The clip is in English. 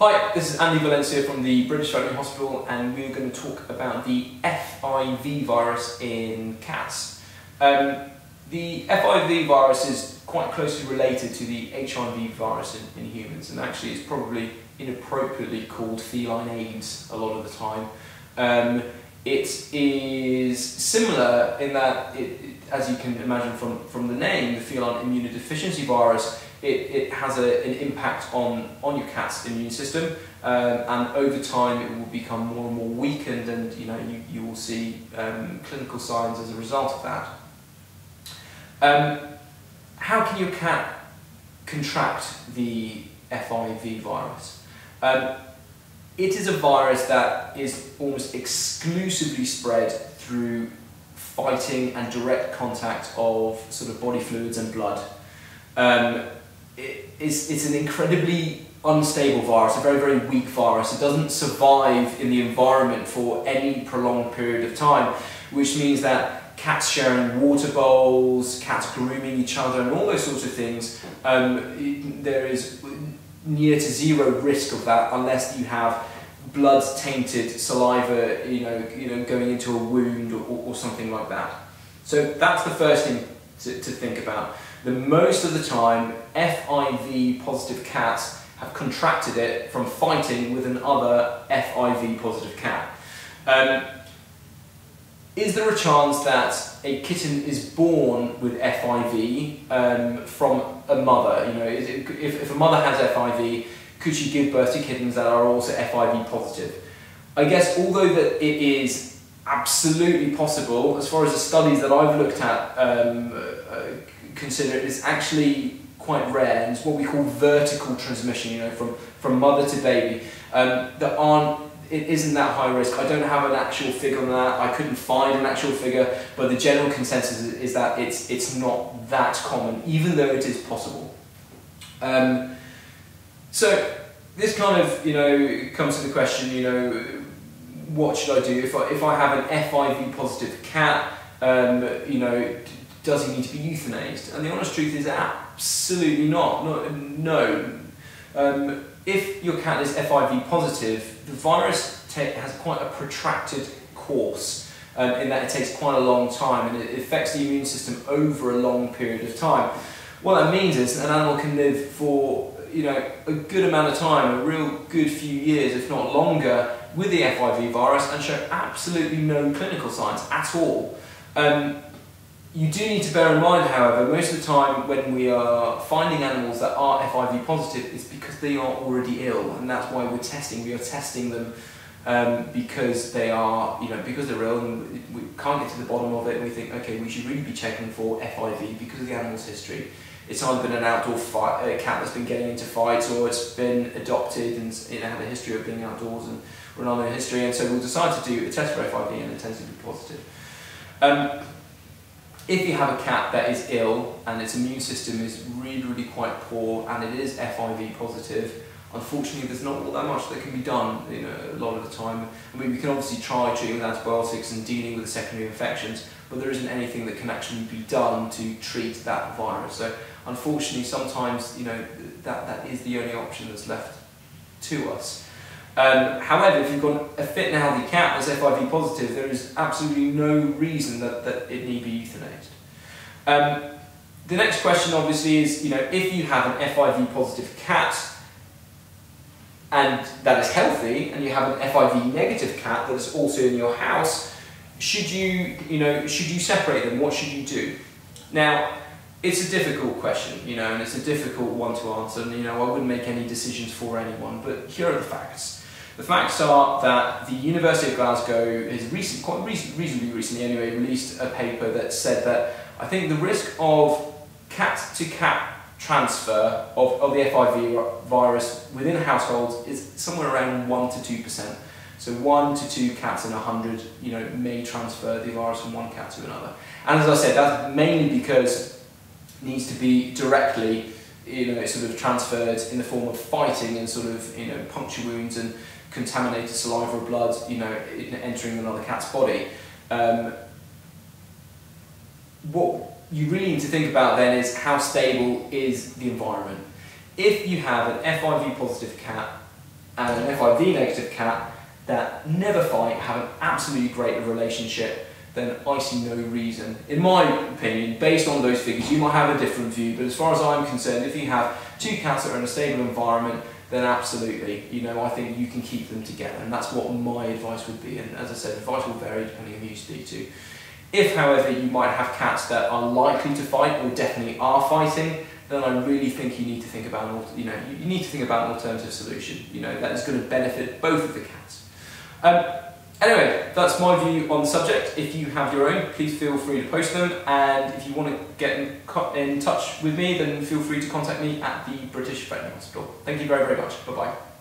Hi, this is Andy Valencia from the British Veterinary Hospital, and we're going to talk about the FIV virus in cats. The FIV virus is quite closely related to the HIV virus in humans, and actually it's probably inappropriately called feline AIDS a lot of the time. It is similar in that, as you can imagine from the name, the feline immunodeficiency virus, it has an impact on your cat's immune system, and over time it will become more and more weakened, and you will see clinical signs as a result of that. How can your cat contract the FIV virus? It is a virus that is almost exclusively spread through fighting and direct contact of sort of body fluids and blood. It's an incredibly unstable virus, a very, very weak virus. It doesn't survive in the environment for any prolonged period of time, which means that cats sharing water bowls, cats grooming each other, and all those sorts of things, there is near to zero risk of that unless you have blood-tainted saliva, going into a wound or something like that. So that's the first thing to think about. Most of the time, FIV positive cats have contracted it from fighting with another FIV positive cat. Is there a chance that a kitten is born with FIV from a mother? If a mother has FIV, could she give birth to kittens that are also FIV positive? I guess although that it is absolutely possible, as far as the studies that I've looked at consider it is actually quite rare, and it's what we call vertical transmission, from mother to baby. It isn't that high risk. I don't have an actual figure on that. I couldn't find an actual figure, but the general consensus is that it's not that common, even though it is possible. So this kind of comes to the question, what should I do if I have an FIV positive cat? Does he need to be euthanized? And the honest truth is absolutely not. No. If your cat is FIV positive, the virus has quite a protracted course, in that it takes quite a long time, and it affects the immune system over a long period of time. What that means is an animal can live for a good amount of time, a real good few years, if not longer, with the FIV virus and show absolutely no clinical signs at all. You do need to bear in mind, however, most of the time when we are finding animals that are FIV positive, it's because they are already ill, and that's why we're testing. We are testing them because they are, because they're ill, and we can't get to the bottom of it, and we think, okay, we should really be checking for FIV because of the animal's history. It's either been an outdoor cat that's been getting into fights, or it's been adopted and had a history of being outdoors and another history, and so we'll decide to do a test for FIV, and it tends to be positive. If you have a cat that is ill and its immune system is really, really quite poor, and it is FIV positive, unfortunately there's not all that much that can be done a lot of the time. I mean, we can obviously try treating with antibiotics and dealing with the secondary infections, but there isn't anything that can actually be done to treat that virus. So unfortunately sometimes that is the only option that's left to us. However, if you've got a fit and healthy cat that's FIV positive, there is absolutely no reason that it need be euthanized. The next question obviously is, if you have an FIV positive cat and that is healthy, and you have an FIV negative cat that is also in your house, should you separate them? What should you do? Now, it's a difficult question, and it's a difficult one to answer, and I wouldn't make any decisions for anyone, but here are the facts. The facts are that the University of Glasgow has reasonably recently anyway, released a paper that said that I think the risk of cat-to-cat transfer of the FIV virus within households is somewhere around 1 to 2%. So 1 to 2 cats in 100, may transfer the virus from one cat to another. And as I said, that's mainly because it needs to be directly, sort of transferred in the form of fighting and sort of, puncture wounds and contaminated saliva or blood, entering another cat's body. What you really need to think about then is how stable is the environment. If you have an FIV positive cat and an FIV negative cat that never fight, have an absolutely great relationship, then I see no reason, in my opinion, based on those figures. You might have a different view, but as far as I'm concerned, if you have two cats that are in a stable environment, then absolutely, you know, I think you can keep them together, and that's what my advice would be. And as I said, advice will vary depending on who you speak to. If, however, you might have cats that are likely to fight or definitely are fighting, then I really think you need to think about you need to think about an alternative solution. You know, that is going to benefit both of the cats. Anyway, that's my view on the subject. If you have your own, please feel free to post them, and if you want to get in touch with me, then feel free to contact me at the British Veterinary Hospital. Thank you very, very much. Bye-bye.